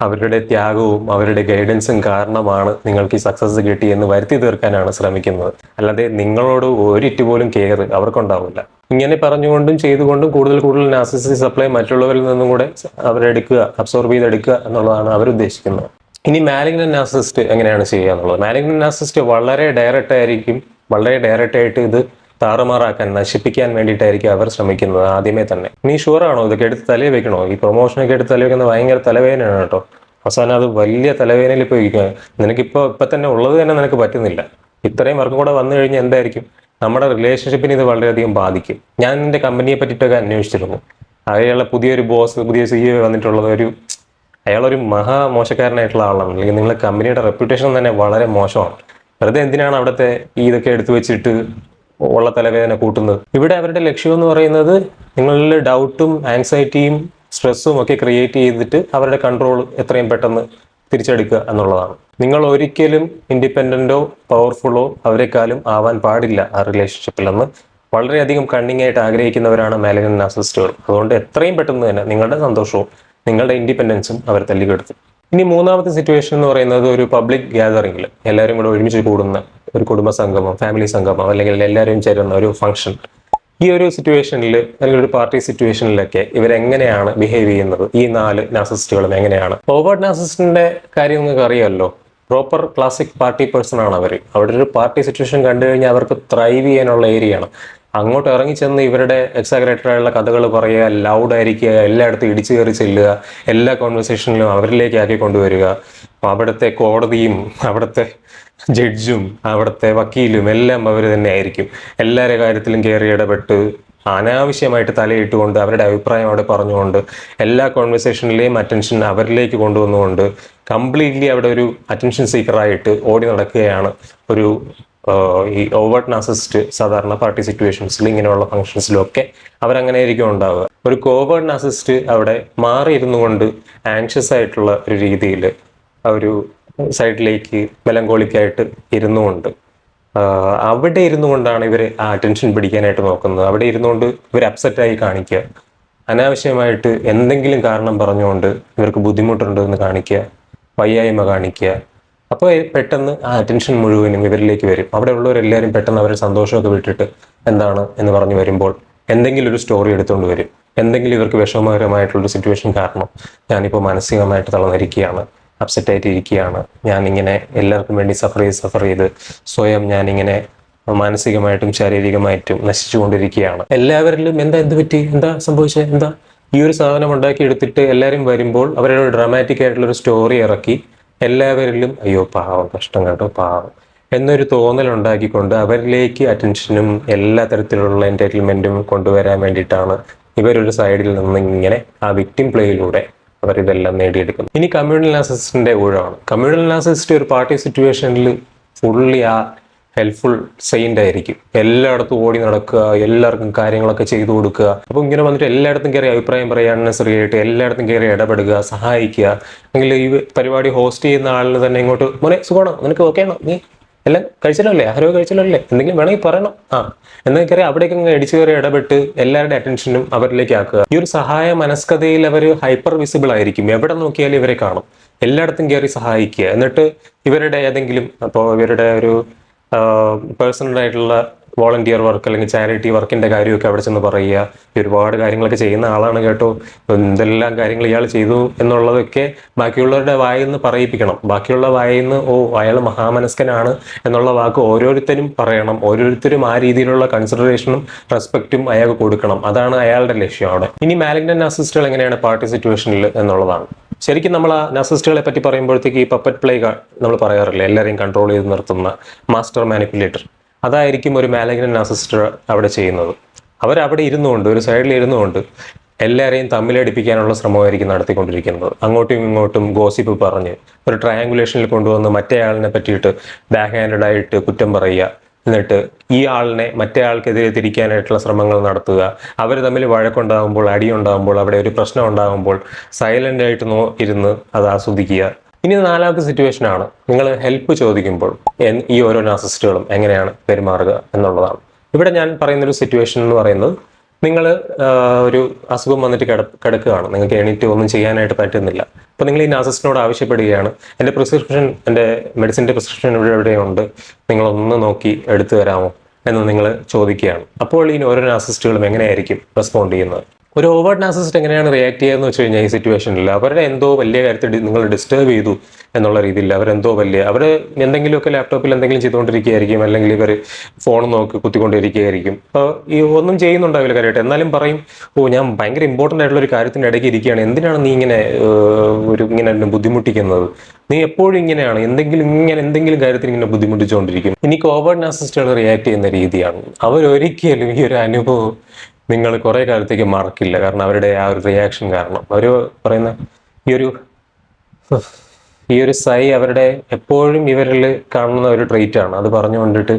അവരുടെ ത്യാഗവും അവരുടെ ഗൈഡൻസും കാരണമാണ് നിങ്ങൾക്ക് ഈ സക്സസ് കിട്ടി എന്ന് വരുത്തി തീർക്കാനാണ് ശ്രമിക്കുന്നത്. അല്ലാതെ നിങ്ങളോട് ഒരിറ്റ് പോലും കെയർ അവർക്കുണ്ടാവില്ല. ഇങ്ങനെ പറഞ്ഞുകൊണ്ടും ചെയ്തുകൊണ്ടും കൂടുതൽ കൂടുതൽ നാർസിസിസ്റ്റിക് സപ്ലൈ മറ്റുള്ളവരിൽ നിന്നും കൂടെ അവരെടുക്കുക, അബ്സോർബ് ചെയ്തെടുക്കുക എന്നുള്ളതാണ് അവരുദ്ദേശിക്കുന്നത്. ഇനി മാലിഗ്നന്റ് നാർസിസിസ്റ്റ് എങ്ങനെയാണ് ചെയ്യുക എന്നുള്ളത്. മാലിഗ്നന്റ് നാർസിസിസ്റ്റ് വളരെ ഡയറക്റ്റ് ആയിരിക്കും, വളരെ ഡയറക്റ്റ് ആയിട്ട് ഇത് താറുമാറാക്കാൻ, നശിപ്പിക്കാൻ വേണ്ടിയിട്ടായിരിക്കും അവർ ശ്രമിക്കുന്നത് ആദ്യമേ തന്നെ. നീ ഷുവറാണോ ഇതൊക്കെ എടുത്ത് തലയിൽ വെക്കണോ? ഈ പ്രൊമോഷനൊക്കെ എടുത്ത് തലയിൽ വെക്കുന്നത് ഭയങ്കര തലവേദനയാണ് കേട്ടോ. അവസാനം അത് വലിയ തലവേദനയിൽ ഇപ്പോൾ ഇരിക്കുക. ഇപ്പം തന്നെ ഉള്ളത് തന്നെ നിനക്ക് പറ്റുന്നില്ല. ഇത്രയും വർക്കും കൂടെ വന്നു കഴിഞ്ഞാൽ എന്തായിരിക്കും? നമ്മുടെ റിലേഷൻഷിപ്പിന് ഇത് വളരെയധികം ബാധിക്കും. ഞാൻ എൻ്റെ കമ്പനിയെ പറ്റിയിട്ടൊക്കെ അന്വേഷിച്ചിരുന്നു. അയാളുടെ പുതിയൊരു ബോസ്, പുതിയ CEO വന്നിട്ടുള്ളത് അയാളൊരു മഹാ മോശക്കാരനായിട്ടുള്ള ആളാണ്. അല്ലെങ്കിൽ നിങ്ങളുടെ കമ്പനിയുടെ റെപ്യൂട്ടേഷൻ തന്നെ വളരെ മോശമാണ്. വെറുതെ എന്തിനാണ് അവിടുത്തെ ഇതൊക്കെ എടുത്തു വെച്ചിട്ട് ഉള്ള തലവേദന കൂട്ടുന്നത്? ഇവിടെ അവരുടെ ലക്ഷ്യം എന്ന് പറയുന്നത് നിങ്ങളിൽ ഡൗട്ടും ആങ്സൈറ്റിയും സ്ട്രെസ്സും ഒക്കെ ക്രിയേറ്റ് ചെയ്തിട്ട് അവരുടെ കൺട്രോൾ എത്രയും പെട്ടെന്ന് തിരിച്ചെടുക്കുക എന്നുള്ളതാണ്. നിങ്ങൾ ഒരിക്കലും ഇൻഡിപെൻഡന്റോ പവർഫുള്ളോ അവരെക്കാളും ആവാൻ പാടില്ല ആ റിലേഷൻഷിപ്പിൽ എന്ന് വളരെയധികം കണ്ണിങ് ആയിട്ട് ആഗ്രഹിക്കുന്നവരാണ് മാലിഗ്നന്റ് നാർസിസിസ്റ്റുകൾ. അതുകൊണ്ട് എത്രയും പെട്ടെന്ന് തന്നെ നിങ്ങളുടെ സന്തോഷവും നിങ്ങളുടെ ഇൻഡിപെൻഡൻസും അവർ തല്ലിക്കെടുത്തു. ഇനി മൂന്നാമത്തെ സിറ്റുവേഷൻ എന്ന് പറയുന്നത് ഒരു പബ്ലിക് ഗ്യാതറിംഗിൽ എല്ലാവരും കൂടെ ഒരുമിച്ച് കൂടുന്ന ഒരു കുടുംബ സംഗമം, ഫാമിലി സംഗമം, അല്ലെങ്കിൽ എല്ലാവരും ചേരുന്ന ഒരു ഫംഗ്ഷൻ. ഈ ഒരു സിറ്റുവേഷനിൽ അല്ലെങ്കിൽ ഒരു പാർട്ടി സിറ്റുവേഷനിലൊക്കെ ഇവരെങ്ങനെയാണ് ബിഹേവ് ചെയ്യുന്നത്? ഈ 4 നാർസിസ്റ്റുകളും എങ്ങനെയാണ്? ഓവേർട്ട് നാർസിസ്റ്റിന്റെ കാര്യം നിങ്ങൾക്ക് അറിയാമല്ലോ. പ്രോപ്പർ ക്ലാസിക് പാർട്ടി പേഴ്സൺ ആണ് അവർ. അവിടെ ഒരു പാർട്ടി സിറ്റുവേഷൻ കണ്ടു കഴിഞ്ഞാൽ അവർക്ക് ത്രൈവ് ചെയ്യാനുള്ള ഏരിയയാണ്. അങ്ങോട്ട് ഇറങ്ങിച്ചെന്ന് ഇവരുടെ എക്സാഗ്രേറ്റഡ് ആയുള്ള കഥകൾ പറയുക, ലൗഡ് ആയിരിക്കുക, എല്ലായിടത്തും ഇടിച്ചു കയറി ചെല്ലുക, എല്ലാ കോൺവെർസേഷനിലും അവരിലേക്ക് ആക്കി കൊണ്ടുവരിക. അവിടുത്തെ കോടതിയും അവിടുത്തെ ജഡ്ജും അവിടുത്തെ വക്കീലും എല്ലാം അവർ തന്നെ ആയിരിക്കും. എല്ലാവരുടെ കാര്യത്തിലും കയറി ഇടപെട്ട് അനാവശ്യമായിട്ട് തലയിട്ടുകൊണ്ട് അവരുടെ അഭിപ്രായം അവിടെ പറഞ്ഞുകൊണ്ട് എല്ലാ കോൺവെർസേഷനിലെയും അറ്റൻഷൻ അവരിലേക്ക് കൊണ്ടുവന്നുകൊണ്ട് കംപ്ലീറ്റ്ലി അവിടെ ഒരു അറ്റൻഷൻ സീക്കറായിട്ട് ഓടി നടക്കുകയാണ് ഒരു ഈ ഓവേർട്ട് നാർസിസിസ്റ്റ്. സാധാരണ പാർട്ടി സിറ്റുവേഷൻസിൽ ഇങ്ങനെയുള്ള ഫംഗ്ഷൻസിലും ഒക്കെ അവരങ്ങനെ ആയിരിക്കും ഉണ്ടാവുക. ഒരു കോവേർട്ട് നാർസിസിസ്റ്റ് അവിടെ മാറിയിരുന്നു കൊണ്ട് ആങ്ഷ്യസ് ആയിട്ടുള്ള ഒരു രീതിയിൽ ഒരു സൈഡിലേക്ക് മെലങ്കോളിക്കായിട്ട് ഇരുന്നുകൊണ്ട് അവിടെ ഇരുന്നു കൊണ്ടാണ് ഇവർ ആ അറ്റൻഷൻ പിടിക്കാനായിട്ട് നോക്കുന്നത്. അവിടെ ഇരുന്നുകൊണ്ട് ഇവർ അപ്സെറ്റായി കാണിക്കുക, അനാവശ്യമായിട്ട് എന്തെങ്കിലും കാരണം പറഞ്ഞുകൊണ്ട് ഇവർക്ക് ബുദ്ധിമുട്ടുണ്ട് എന്ന് കാണിക്കുക, വയ്യായ്മ കാണിക്കുക. അപ്പോൾ പെട്ടെന്ന് ആ അറ്റൻഷൻ മുഴുവനും ഇവരിലേക്ക് വരും. അവിടെ ഉള്ളവരെല്ലാവരും പെട്ടെന്ന് അവരുടെ സന്തോഷമൊക്കെ വിട്ടിട്ട് എന്താണ് എന്ന് പറഞ്ഞു വരുമ്പോൾ എന്തെങ്കിലും ഒരു സ്റ്റോറി എടുത്തുകൊണ്ട് വരും. എന്തെങ്കിലും ഇവർക്ക് വിഷമകരമായിട്ടുള്ളൊരു സിറ്റുവേഷൻ കാരണം ഞാനിപ്പോൾ മാനസികമായിട്ട് തളർന്നിരിക്കുകയാണ്, അപ്സെറ്റായിട്ട് ഇരിക്കുകയാണ്, ഞാനിങ്ങനെ എല്ലാവർക്കും വേണ്ടി സഫർ ചെയ്ത് സ്വയം ഞാനിങ്ങനെ മാനസികമായിട്ടും ശാരീരികമായിട്ടും നശിച്ചുകൊണ്ടിരിക്കുകയാണ്. എല്ലാവരിലും എന്ത് പറ്റി, എന്താ സംഭവിച്ചത്, എന്താ ഈ ഒരു സാധനം ഉണ്ടാക്കി എടുത്തിട്ട് എല്ലാവരും വരുമ്പോൾ അവരുടെ ഡ്രാമാറ്റിക് ആയിട്ടുള്ളൊരു സ്റ്റോറി ഇറക്കി എല്ലാവരിലും അയ്യോ പാവം, കഷ്ടം കേട്ടോ പാവം എന്നൊരു തോന്നൽ ഉണ്ടാക്കിക്കൊണ്ട് അവരിലേക്ക് അറ്റൻഷനും എല്ലാ തരത്തിലുള്ള എൻ്റർടൈൻമെൻറ്റും കൊണ്ടുവരാൻ വേണ്ടിയിട്ടാണ് ഇവരൊരു സൈഡിൽ നിന്ന് ഇങ്ങനെ ആ വിക്ടിം പ്ലേയിലൂടെ അവരിതെല്ലാം നേടിയെടുക്കുന്നു. ഇനി കമ്മ്യൂണൽ നാർസിസിസ്റ്റിന്റെ ഊഴമാണ്. കമ്മ്യൂണൽ നാർസിസിസ്റ്റ് ഒരു പാർട്ടി സിറ്റുവേഷനിൽ ഫുള്ളി ആ ഹെൽപ്ഫുൾ സെയിൻ്റ് ആയിരിക്കും. എല്ലായിടത്തും ഓടി നടക്കുക, എല്ലാവർക്കും കാര്യങ്ങളൊക്കെ ചെയ്തു കൊടുക്കുക. അപ്പോൾ ഇങ്ങനെ വന്നിട്ട് എല്ലായിടത്തും കയറി അഭിപ്രായം പറയാൻ നെസറി ആയിട്ട് എല്ലായിടത്തും കയറി ഇടപെടുക, സഹായിക്കുക. അല്ലെങ്കിൽ ഈ പരിപാടി ഹോസ്റ്റ് ചെയ്യുന്ന ആളിന് തന്നെ ഇങ്ങോട്ട് മോനെ സുഖമാണോ, നിനക്ക് ഓക്കെ ആണോ, നീ എല്ലാം കഴിച്ചാലല്ലേ, ആഹാരമൊക്കെ കഴിച്ചാലല്ലേ, എന്തെങ്കിലും വേണമെങ്കിൽ പറയണം. എന്നൊക്കെ കയറി അവിടേക്ക് അങ്ങ് അടിച്ചു കയറി ഇടപെട്ട് എല്ലാവരുടെ അറ്റൻഷനും അവരിലേക്ക് ആക്കുക. ഈ ഒരു സഹായ മനസ്കതയിൽ അവർ ഹൈപ്പർ വിസിബിൾ ആയിരിക്കും. എവിടെ നോക്കിയാലും ഇവരെ കാണും. എല്ലായിടത്തും കയറി സഹായിക്കുക. എന്നിട്ട് ഇവരുടെ ഏതെങ്കിലും, അപ്പോൾ ഇവരുടെ ഒരു പേഴ്സണൽ ആയിട്ടുള്ള വോളണ്ടിയർ വർക്ക് അല്ലെങ്കിൽ ചാരിറ്റി വർക്കിന്റെ കാര്യമൊക്കെ അവിടെ ചെന്ന് പറയുക. ഒരുപാട് കാര്യങ്ങളൊക്കെ ചെയ്യുന്ന ആളാണ് കേട്ടോ, എന്തെല്ലാം കാര്യങ്ങൾ ഇയാൾ ചെയ്തു എന്നുള്ളതൊക്കെ ബാക്കിയുള്ളവരുടെ വായിൽ നിന്ന് പറയിപ്പിക്കണം. ബാക്കിയുള്ള വായിൽ നിന്ന് അയാൾ മഹാമനസ്കനാണ് എന്നുള്ള വാക്ക് ഓരോരുത്തരും പറയണം. ഓരോരുത്തരും ആ രീതിയിലുള്ള കൺസിഡറേഷനും റെസ്പെക്റ്റും അയാൾക്ക് കൊടുക്കണം. അതാണ് അയാളുടെ ലക്ഷ്യം അവിടെ. ഇനി മാലിഗ്നന്റ് നാർസിസ്റ്റുകൾ എങ്ങനെയാണ് പാർട്ടി സിറ്റുവേഷനിൽ എന്നുള്ളതാണ്. ശരിക്കും നമ്മൾ ആ നാർസിസ്റ്റുകളെ പറ്റി പറയുമ്പോഴത്തേക്ക് ഈ പപ്പറ്റ് പ്ലേ നമ്മൾ പറയാറില്ല, എല്ലാവരെയും കൺട്രോൾ ചെയ്ത് നിർത്തുന്ന മാസ്റ്റർ മാനിപ്പുലേറ്റർ. അതായിരിക്കും ഒരു മാലിഗ്നന്റ് നാർസിസ്റ്റ് അവിടെ ചെയ്യുന്നത്. അവരവിടെ ഇരുന്നുകൊണ്ട്, ഒരു സൈഡിൽ ഇരുന്നുകൊണ്ട് എല്ലാവരെയും തമ്മിലടിപ്പിക്കാനുള്ള ശ്രമമായിരിക്കും നടത്തിക്കൊണ്ടിരിക്കുന്നത്. അങ്ങോട്ടും ഇങ്ങോട്ടും ഗോസിപ്പ് പറഞ്ഞ് ഒരു ട്രയാങ്കുലേഷനിൽ കൊണ്ടുവന്ന് മറ്റേ ആളിനെ പറ്റിയിട്ട് ബാക്ക് ഹാൻഡഡ് ആയിട്ട് കുറ്റം പറയുക. എന്നിട്ട് ഈ ആളിനെ മറ്റേ ആൾക്കെതിരെ തിരിക്കാനായിട്ടുള്ള ശ്രമങ്ങൾ നടത്തുക. അവർ തമ്മിൽ വഴക്കുണ്ടാകുമ്പോൾ, അടിയുണ്ടാകുമ്പോൾ, അവിടെ ഒരു പ്രശ്നം ഉണ്ടാകുമ്പോൾ സൈലന്റ് ആയിട്ട് ഇരുന്ന് അത് ആസ്വദിക്കുക. ഇനി 4ാമത്തെ സിറ്റുവേഷൻ ആണ്, നിങ്ങൾ ഹെൽപ്പ് ചോദിക്കുമ്പോൾ ഈ ഓരോ നാർസിസ്റ്റുകളും എങ്ങനെയാണ് പെരുമാറുക എന്നുള്ളതാണ്. ഇവിടെ ഞാൻ പറയുന്നൊരു സിറ്റുവേഷൻ എന്ന് പറയുന്നത്, നിങ്ങൾ ഒരു അസുഖം വന്നിട്ട് കിടക്കുകയാണ്, നിങ്ങൾക്ക് എണീറ്റ് ഒന്നും ചെയ്യാനായിട്ട് പറ്റുന്നില്ല. അപ്പോൾ നിങ്ങൾ ഈ നാർസിസ്റ്റിനോട് ആവശ്യപ്പെടുകയാണ്, എൻ്റെ മെഡിസിൻ്റെ പ്രിസ്ക്രിപ്ഷൻ എവിടെയുണ്ട്, നിങ്ങളൊന്ന് നോക്കി എടുത്തു തരാമോ എന്ന് നിങ്ങൾ ചോദിക്കുകയാണ്. അപ്പോൾ ഈ ഓരോ നാർസിസ്റ്റുകളും എങ്ങനെയായിരിക്കും റെസ്പോണ്ട് ചെയ്യുന്നത്? ഒരു ഓവേർട്ട് നാർസിസ്റ്റ് എങ്ങനെയാണ് റിയാക്ട് ചെയ്യുകയെന്ന് വെച്ച് കഴിഞ്ഞാൽ, ഈ സിറ്റുവേഷനിൽ അവരുടെ എന്തോ വലിയ കാര്യത്തിൽ നിങ്ങൾ ഡിസ്റ്റർബ് ചെയ്തു എന്നുള്ള രീതിയിൽ അവർ എന്തെങ്കിലുമൊക്കെ ലാപ്ടോപ്പിൽ എന്തെങ്കിലും ചെയ്തുകൊണ്ടിരിക്കുകയായിരിക്കും, അല്ലെങ്കിൽ ഇവർ ഫോൺ നോക്കി കുത്തിക്കൊണ്ടിരിക്കുകയായിരിക്കും. അപ്പോൾ ഈ ഒന്നും ചെയ്യുന്നുണ്ടാവില്ല കാര്യമായിട്ട്. എന്നാലും പറയും, ഞാൻ ഭയങ്കര ഇമ്പോർട്ടൻ്റ് ആയിട്ടുള്ള ഒരു കാര്യത്തിൻ്റെ ഇടയ്ക്ക് ഇരിക്കുകയാണ്, എന്തിനാണ് നീ ഇങ്ങനെ ബുദ്ധിമുട്ടിക്കുന്നത്, നീ എപ്പോഴും ഇങ്ങനെയാണ്, എന്തെങ്കിലും കാര്യത്തിൽ ഇങ്ങനെ ബുദ്ധിമുട്ടിച്ചുകൊണ്ടിരിക്കും. ഇനി ഓവേർട്ട് നാർസിസ്റ്റുകൾ റിയാക്ട് ചെയ്യുന്ന രീതിയാണ്, അവരൊരിക്കലും ഈ ഒരു അനുഭവം നിങ്ങൾ കുറേ കാലത്തേക്ക് മറക്കില്ല. കാരണം അവരുടെ ആ ഒരു റിയാക്ഷൻ കാരണം, അവർ പറയുന്ന ഈ ഒരു സൈ അവരുടെ എപ്പോഴും ഇവരിൽ കാണുന്ന ഒരു ട്രെയിറ്റ് ആണ്. അത് പറഞ്ഞുകൊണ്ടിട്ട്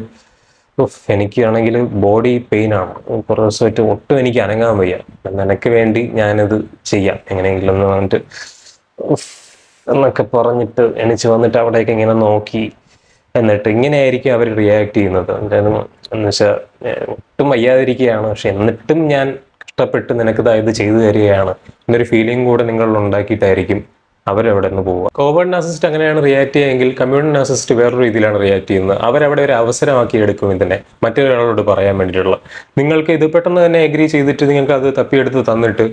എനിക്കാണെങ്കിൽ ബോഡി പെയിൻ ആണ്, കുറേ ദിവസമായിട്ട് ഒട്ടും എനിക്ക് അനങ്ങാൻ വയ്യ, നിനക്ക് വേണ്ടി ഞാനിത് ചെയ്യാം എങ്ങനെയെങ്കിലും എന്ന് പറഞ്ഞിട്ട് എന്നൊക്കെ പറഞ്ഞിട്ട് എണിച്ച് വന്നിട്ട് അവിടേക്ക് ഇങ്ങനെ നോക്കി, എന്നിട്ട് ഇങ്ങനെയായിരിക്കും അവർ റിയാക്ട് ചെയ്യുന്നത്. എന്ന് വെച്ചാൽ ഒട്ടും വയ്യാതിരിക്കുകയാണ്, പക്ഷെ എന്നിട്ടും ഞാൻ കഷ്ടപ്പെട്ട് നിനക്ക് ഇത് ചെയ്തു തരികയാണ് എന്നൊരു ഫീലിംഗ് കൂടെ നിങ്ങൾ ഉണ്ടാക്കിയിട്ടായിരിക്കും അവരവിടെ നിന്ന് പോവുക. ഓവേർട്ട് നാർസിസ്റ്റ് അങ്ങനെയാണ് റിയാക്ട് ചെയ്യുമെങ്കിൽ, കമ്മ്യൂണിറ്റി നാർസിസ്റ്റ് വേറൊരു രീതിയിലാണ് റിയാക്ട് ചെയ്യുന്നത്. അവരവിടെ ഒരു അവസരമാക്കി എടുക്കും ഇതിനെ മറ്റൊരാളോട് പറയാൻ വേണ്ടിയിട്ടുള്ള. നിങ്ങൾക്ക് ഇത് പെട്ടെന്ന് തന്നെ എഗ്രി ചെയ്തിട്ട് നിങ്ങൾക്ക് അത് തപ്പിയെടുത്ത് തന്നിട്ട്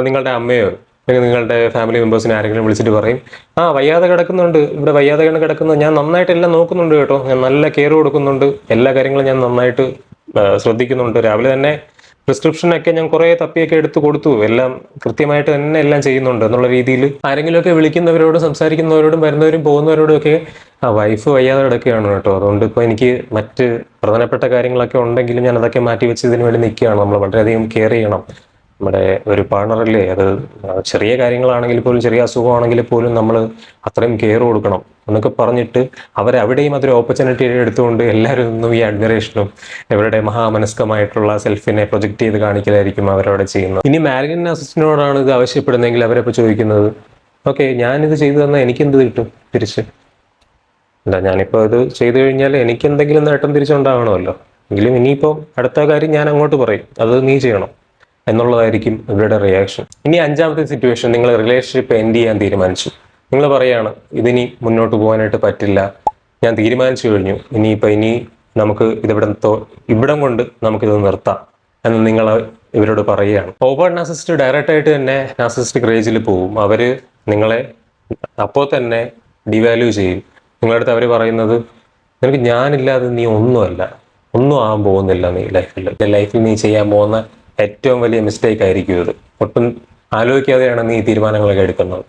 നിങ്ങളുടെ അമ്മയോ അല്ലെങ്കിൽ നിങ്ങളുടെ ഫാമിലി മെമ്പേഴ്സിനെ ആരെങ്കിലും വിളിച്ചിട്ട് പറയും, വയ്യാതെ കിടക്കുന്നുണ്ട്, ഇവിടെ വയ്യാതെ കിടക്കുന്നത് ഞാൻ നന്നായിട്ട് എല്ലാം നോക്കുന്നുണ്ട് കേട്ടോ, ഞാൻ നല്ല കെയർ കൊടുക്കുന്നുണ്ട്, എല്ലാ കാര്യങ്ങളും ഞാൻ നന്നായിട്ട് ശ്രദ്ധിക്കുന്നുണ്ട്, രാവിലെ തന്നെ പ്രിസ്ക്രിപ്ഷനൊക്കെ ഞാൻ കുറേ തപ്പിയൊക്കെ എടുത്ത് കൊടുത്തു, എല്ലാം കൃത്യമായിട്ട് തന്നെ എല്ലാം ചെയ്യുന്നുണ്ട് എന്നുള്ള രീതിയിൽ ആരെങ്കിലുമൊക്കെ വിളിക്കുന്നവരോടും സംസാരിക്കുന്നവരോടും വരുന്നവരും പോകുന്നവരോടും ഒക്കെ വൈഫ് വയ്യാതെ കിടക്കുകയാണ് കേട്ടോ, അതുകൊണ്ട് ഇപ്പോൾ എനിക്ക് മറ്റ് പ്രധാനപ്പെട്ട കാര്യങ്ങളൊക്കെ ഉണ്ടെങ്കിലും ഞാൻ അതൊക്കെ മാറ്റി വെച്ച് ഇതിനു വേണ്ടി നിൽക്കുകയാണ്, നമ്മൾ വളരെയധികം കെയർ ചെയ്യണം, നമ്മുടെ ഒരു പാർട്ണറല്ലേ, അത് ചെറിയ കാര്യങ്ങളാണെങ്കിൽ പോലും, ചെറിയ അസുഖമാണെങ്കിൽ പോലും നമ്മൾ അത്രയും കെയർ കൊടുക്കണം എന്നൊക്കെ പറഞ്ഞിട്ട് അവരവിടെയും അതൊരു ഓപ്പർച്യൂണിറ്റി എടുത്തുകൊണ്ട് എല്ലാവരും ഒന്നും ഈ അഡ്മിറേഷനും ഇവരുടെ മഹാമനസ്കമായിട്ടുള്ള സെൽഫിനെ പ്രൊജക്റ്റ് ചെയ്ത് കാണിക്കലായിരിക്കും അവരവിടെ ചെയ്യുന്നത്. ഇനി മാലിഗ്നന്റ് നാർസിസ്റ്റിനോടാണ് ഇത് ആവശ്യപ്പെടുന്നതെങ്കിൽ അവരപ്പോൾ ചോദിക്കുന്നത്, ഓക്കെ ഞാനിത് ചെയ്തു തന്നാൽ എനിക്കെന്ത് കിട്ടും തിരിച്ച്? അല്ല, ഞാനിപ്പോൾ ഇത് ചെയ്തു കഴിഞ്ഞാൽ എനിക്ക് എന്തെങ്കിലും നേട്ടം തിരിച്ചുണ്ടാകണമല്ലോ, എങ്കിലും ഇനിയിപ്പോൾ അടുത്ത കാര്യം ഞാൻ അങ്ങോട്ട് പറയും, അത് നീ ചെയ്യണം എന്നുള്ളതായിരിക്കും ഇവരുടെ റിയാക്ഷൻ. ഇനി 5ാമത്തെ സിറ്റുവേഷൻ, നിങ്ങൾ റിലേഷൻഷിപ്പ് എൻഡ് ചെയ്യാൻ തീരുമാനിച്ചു. നിങ്ങൾ പറയാണ്, ഇതിനി മുന്നോട്ട് പോകാനായിട്ട് പറ്റില്ല, ഞാൻ തീരുമാനിച്ചു കഴിഞ്ഞു, ഇനി നമുക്ക് ഇവിടം കൊണ്ട് നമുക്കിത് നിർത്താം എന്ന് നിങ്ങൾ ഇവരോട് പറയുകയാണ്. ഓവേർട്ട് നാർസിസ്റ്റ് ഡയറക്റ്റ് ആയിട്ട് തന്നെ നാർസിസ്റ്റിക് റേജിൽ പോവും. അവർ നിങ്ങളെ അപ്പോൾ തന്നെ ഡിവാല്യൂ ചെയ്യും. നിങ്ങളുടെ അടുത്ത് അവർ പറയുന്നത്, നിനക്ക് ഞാനില്ലാതെ നീ ഒന്നും ആകാൻ പോകുന്നില്ല, നീ ലൈഫിൽ നീ ചെയ്യാൻ പോകുന്ന ഏറ്റവും വലിയ മിസ്റ്റേക്ക് ആയിരിക്കും ഇത്, ഒട്ടും ആലോചിക്കാതെയാണ് നീ തീരുമാനങ്ങളൊക്കെ എടുക്കുന്നത്,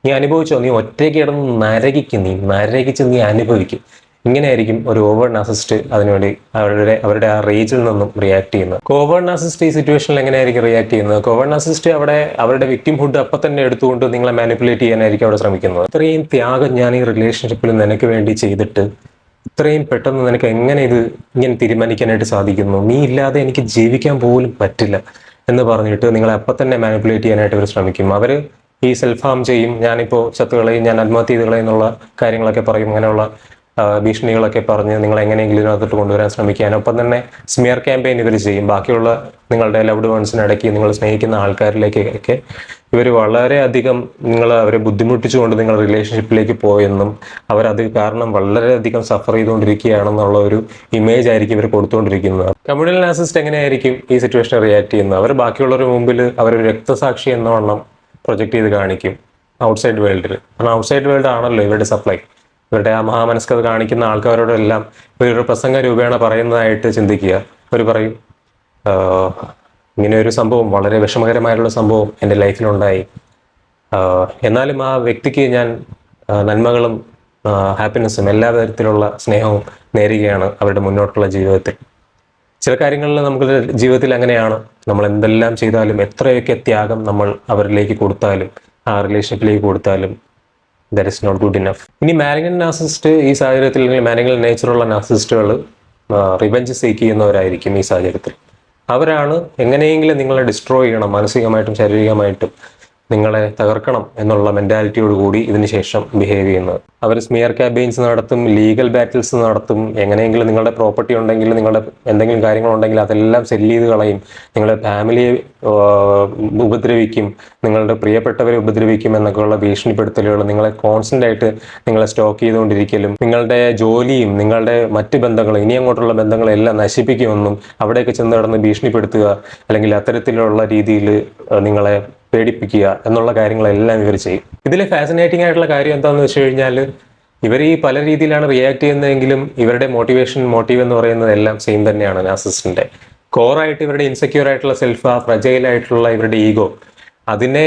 നീ അനുഭവിച്ചോ, നീ ഒറ്റയ്ക്ക് കിടന്ന് നരകിച്ച് നീ അനുഭവിക്കും. ഇങ്ങനെയായിരിക്കും ഒരു ഓവേർട്ട് നാർസിസ്റ്റ് അതിനുവേണ്ടി അവരുടെ ആ റേജിൽ നിന്നും റിയാക്ട് ചെയ്യുന്നത്. ഓവേർട്ട് നാർസിസ്റ്റ് ഈ സിറ്റുവേഷനിൽ എങ്ങനെയായിരിക്കും റിയാക്ട് ചെയ്യുന്നത്? ഓവേർട്ട് നാർസിസ്റ്റ് അവരുടെ വിക്ടിംഹുഡ് അപ്പം തന്നെ എടുത്തുകൊണ്ട് നിങ്ങളെ മാനിപ്പുലേറ്റ് ചെയ്യാനായിരിക്കും അവിടെ ശ്രമിക്കുന്നത്. ഇത്രയും ത്യാഗം ഞാൻ ഈ റിലേഷൻഷിപ്പിൽ നിനക്ക് വേണ്ടി ചെയ്തിട്ട് ഇത്രയും പെട്ടെന്ന് നിനക്ക് ഇങ്ങനെ തീരുമാനിക്കാനായിട്ട് സാധിക്കുന്നു, നീ ഇല്ലാതെ എനിക്ക് ജീവിക്കാൻ പോലും പറ്റില്ല എന്ന് പറഞ്ഞിട്ട് നിങ്ങളെ അപ്പം തന്നെ മാനിപ്പുലേറ്റ് ചെയ്യാനായിട്ട് അവർ ശ്രമിക്കും. അവർ ഈ സെൽഫ് ഹാം ചെയ്യും, ഞാനിപ്പോൾ ചത്തുകളയും, ഞാൻ ആത്മഹത്യ ചെയ്തുകളയും എന്നുള്ള കാര്യങ്ങളൊക്കെ പറയും. അങ്ങനെയുള്ള ഭീഷണികളൊക്കെ പറഞ്ഞ് നിങ്ങൾ എങ്ങനെയെങ്കിലും ഇതിനകത്തോട്ട് കൊണ്ടുവരാൻ ശ്രമിക്കാനും ഒപ്പം തന്നെ സ്മിയർ ക്യാമ്പയിൻ ഇവർ ചെയ്യും. ബാക്കിയുള്ള നിങ്ങളുടെ ലവ്ഡ് വൺസിനിടയ്ക്ക് നിങ്ങൾ സ്നേഹിക്കുന്ന ആൾക്കാരിലേക്കൊക്കെ ഇവർ വളരെയധികം അവരെ ബുദ്ധിമുട്ടിച്ചുകൊണ്ട് നിങ്ങൾ റിലേഷൻഷിപ്പിലേക്ക് പോയെന്നും അവരത് കാരണം വളരെയധികം സഫർ ചെയ്തുകൊണ്ടിരിക്കുകയാണെന്നുള്ള ഒരു ഇമേജ് ആയിരിക്കും ഇവർ കൊടുത്തുകൊണ്ടിരിക്കുന്നത്. കമ്മ്യൂണൽ നാർസിസിസ്റ്റ് എങ്ങനെയായിരിക്കും ഈ സിറ്റുവേഷനെ റിയാക്ട് ചെയ്യുന്നത്? അവർ ബാക്കിയുള്ളവരുടെ മുമ്പിൽ അവരൊരു രക്തസാക്ഷി എന്നവണ്ണം പ്രൊജക്റ്റ് ചെയ്ത് കാണിക്കും ഔട്ട്സൈഡ് വേൾഡിൽ. കാരണം ഔട്ട്സൈഡ് വേൾഡ് ആണല്ലോ ഇവരുടെ സപ്ലൈ. ഇവരുടെ ആ മഹാമനസ്കത കാണിക്കുന്ന ആൾക്കാരോടെല്ലാം ഇവരൊരു പ്രസംഗ രൂപേണ പറയുന്നതായിട്ട് ചിന്തിക്കുക. അവർ പറയും, ഇങ്ങനെ ഒരു സംഭവം, വളരെ വിഷമകരമായിട്ടുള്ള സംഭവം എൻ്റെ ലൈഫിലുണ്ടായി, എന്നാലും ആ വ്യക്തിക്ക് ഞാൻ നന്മകളും ഹാപ്പിനെസ്സും എല്ലാ തരത്തിലുള്ള സ്നേഹവും നേരുകയാണ് അവരുടെ മുന്നോട്ടുള്ള ജീവിതത്തിൽ. ചില കാര്യങ്ങളിൽ നമുക്ക് ജീവിതത്തിൽ അങ്ങനെയാണ്, നമ്മൾ എന്തെല്ലാം ചെയ്താലും എത്രയൊക്കെ ത്യാഗം നമ്മൾ അവരിലേക്ക് കൊടുത്താലും ആ റിലേഷൻഷിപ്പിലേക്ക് കൊടുത്താലും that is not good enough. ഇനി മാലിഗ്നന്റ് നാർസിസിസ്റ്റ് ഈ സാഹചര്യത്തിൽ, അല്ലെങ്കിൽ മാലിഗ്നന്റ് നേച്ചറുള്ള നാർസിസിസ്റ്റുകൾ റിവെഞ്ച് സീക്ക് ചെയ്യുന്നവരായിരിക്കും ഈ സാഹചര്യത്തിൽ. അവരാണ് എങ്ങനെയെങ്കിലും നിങ്ങളെ ഡിസ്ട്രോയ് ചെയ്യണം, മാനസികമായിട്ടും ശാരീരികമായിട്ടും നിങ്ങളെ തകർക്കണം എന്നുള്ള മെൻറ്റാലിറ്റിയോട് കൂടി ഇതിനുശേഷം ബിഹേവ് ചെയ്യുന്നത്. അവർ സ്മിയർ ക്യാമ്പയിൻസ് നടത്തും, ലീഗൽ ബാറ്റിൽസ് നടത്തും. എങ്ങനെയെങ്കിലും നിങ്ങളുടെ പ്രോപ്പർട്ടി ഉണ്ടെങ്കിൽ, നിങ്ങളുടെ എന്തെങ്കിലും കാര്യങ്ങളുണ്ടെങ്കിൽ അതെല്ലാം സെല്ല് ചെയ്ത് കളയും. നിങ്ങളുടെ ഫാമിലിയെ ഉപദ്രവിക്കും, നിങ്ങളുടെ പ്രിയപ്പെട്ടവരെ ഉപദ്രവിക്കും എന്നൊക്കെയുള്ള ഭീഷണിപ്പെടുത്തലുകൾ, നിങ്ങളെ കോൺസ്റ്റന്റ് ആയിട്ട് നിങ്ങളെ സ്റ്റോക്ക് ചെയ്തുകൊണ്ടിരിക്കലും, നിങ്ങളുടെ ജോലിയും നിങ്ങളുടെ മറ്റ് ബന്ധങ്ങളും ഇനി അങ്ങോട്ടുള്ള ബന്ധങ്ങളെല്ലാം നശിപ്പിക്കുമെന്നും അവിടെയൊക്കെ ചെന്ന് കിടന്ന് ഭീഷണിപ്പെടുത്തുക, അല്ലെങ്കിൽ അത്തരത്തിലുള്ള രീതിയിൽ നിങ്ങളെ പേടിപ്പിക്കുക എന്നുള്ള കാര്യങ്ങളെല്ലാം ഇവർ ചെയ്യും. ഇതിൽ ഫാസിനേറ്റിംഗ് ആയിട്ടുള്ള കാര്യം എന്താണെന്ന് വെച്ച് കഴിഞ്ഞാൽ, ഇവർ ഈ പല രീതിയിലാണ് റിയാക്ട് ചെയ്യുന്നതെങ്കിലും ഇവരുടെ മോട്ടീവ് എന്ന് പറയുന്നത് എല്ലാം സെയിം തന്നെയാണ്. നാർസിസിസ്റ്റിന്റെ കോറായിട്ട് ഇവരുടെ ഇൻസെക്യൂർ ആയിട്ടുള്ള സെൽഫ്, ആ ഫ്രജൈൽ ആയിട്ടുള്ള ഇവരുടെ ഈഗോ, അതിനെ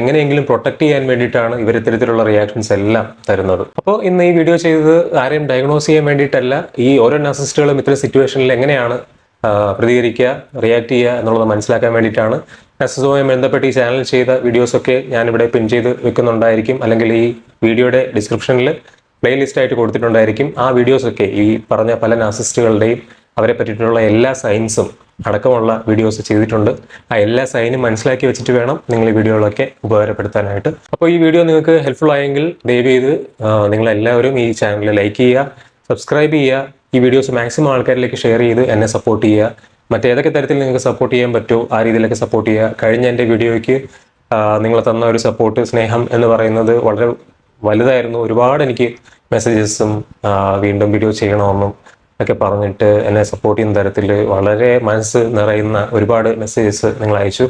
എങ്ങനെയെങ്കിലും പ്രൊട്ടക്ട് ചെയ്യാൻ വേണ്ടിയിട്ടാണ് ഇവർ ഇത്തരത്തിലുള്ള റിയാക്ഷൻസ് എല്ലാം തരുന്നത്. അപ്പോൾ ഇന്ന് ഈ വീഡിയോ ചെയ്തത് ആരെയും ഡയഗ്നോസ് ചെയ്യാൻ വേണ്ടിയിട്ടല്ല, ഈ ഓരോ നാർസിസിസ്റ്റുകളും ഇത്തരം സിറ്റുവേഷനിൽ എങ്ങനെയാണ് പ്രതികരിക്കുക, റിയാക്ട് ചെയ്യുക എന്നുള്ളത് മനസ്സിലാക്കാൻ വേണ്ടിയിട്ടാണ്. നാർസിസവുമായി ബന്ധപ്പെട്ട് ഈ ചാനൽ ചെയ്ത വീഡിയോസൊക്കെ ഞാനിവിടെ പിൻ ചെയ്ത് വെക്കുന്നുണ്ടായിരിക്കും, അല്ലെങ്കിൽ ഈ വീഡിയോയുടെ ഡിസ്ക്രിപ്ഷനിൽ പ്ലേലിസ്റ്റ് ആയിട്ട് കൊടുത്തിട്ടുണ്ടായിരിക്കും. ആ വീഡിയോസൊക്കെ ഈ പറഞ്ഞ പല നാർസിസ്റ്റുകളുടെയും അവരെ പറ്റിയിട്ടുള്ള എല്ലാ സൈൻസും അടക്കമുള്ള വീഡിയോസ് ചെയ്തിട്ടുണ്ട്. ആ എല്ലാ സൈനും മനസ്സിലാക്കി വെച്ചിട്ട് വേണം നിങ്ങൾ ഈ വീഡിയോകളൊക്കെ ഉപകാരപ്പെടുത്താനായിട്ട്. അപ്പോൾ ഈ വീഡിയോ നിങ്ങൾക്ക് ഹെൽപ്ഫുൾ ആയെങ്കിൽ ദയവ് ചെയ്ത് നിങ്ങളെല്ലാവരും ഈ ചാനൽ ലൈക്ക് ചെയ്യുക, സബ്സ്ക്രൈബ് ചെയ്യുക, ഈ വീഡിയോസ് മാക്സിമം ആൾക്കാരിലേക്ക് ഷെയർ ചെയ്ത് എന്നെ സപ്പോർട്ട് ചെയ്യുക. മറ്റേതൊക്കെ തരത്തിൽ നിങ്ങൾക്ക് സപ്പോർട്ട് ചെയ്യാൻ പറ്റുമോ ആ രീതിയിലൊക്കെ സപ്പോർട്ട് ചെയ്യുക. കഴിഞ്ഞ എൻ്റെ വീഡിയോയ്ക്ക് നിങ്ങൾ തന്ന ഒരു സപ്പോർട്ട്, സ്നേഹം എന്ന് പറയുന്നത് വളരെ വലുതായിരുന്നു. ഒരുപാട് എനിക്ക് മെസ്സേജസും വീണ്ടും വീഡിയോ ചെയ്യണമെന്നും ഒക്കെ പറഞ്ഞിട്ട് എന്നെ സപ്പോർട്ട് ചെയ്യുന്ന തരത്തിൽ വളരെ മനസ്സ് നിറയുന്ന ഒരുപാട് മെസ്സേജസ് നിങ്ങൾ അയച്ചു,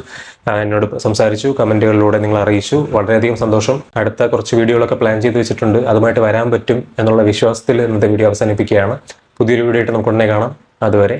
എന്നോട് സംസാരിച്ചു, കമൻറ്റുകളിലൂടെ നിങ്ങൾ അറിയിച്ചു. വളരെയധികം സന്തോഷം. അടുത്ത കുറച്ച് വീഡിയോകളൊക്കെ പ്ലാൻ ചെയ്ത് വെച്ചിട്ടുണ്ട്, അതുമായിട്ട് വരാൻ പറ്റും എന്നുള്ള വിശ്വാസത്തിൽ ഇന്നത്തെ വീഡിയോ അവസാനിപ്പിക്കുകയാണ്. പുതിയൊരു വീഡിയോ ആയിട്ട് നമുക്ക് ഉടനെ കാണാം. അതുവരെ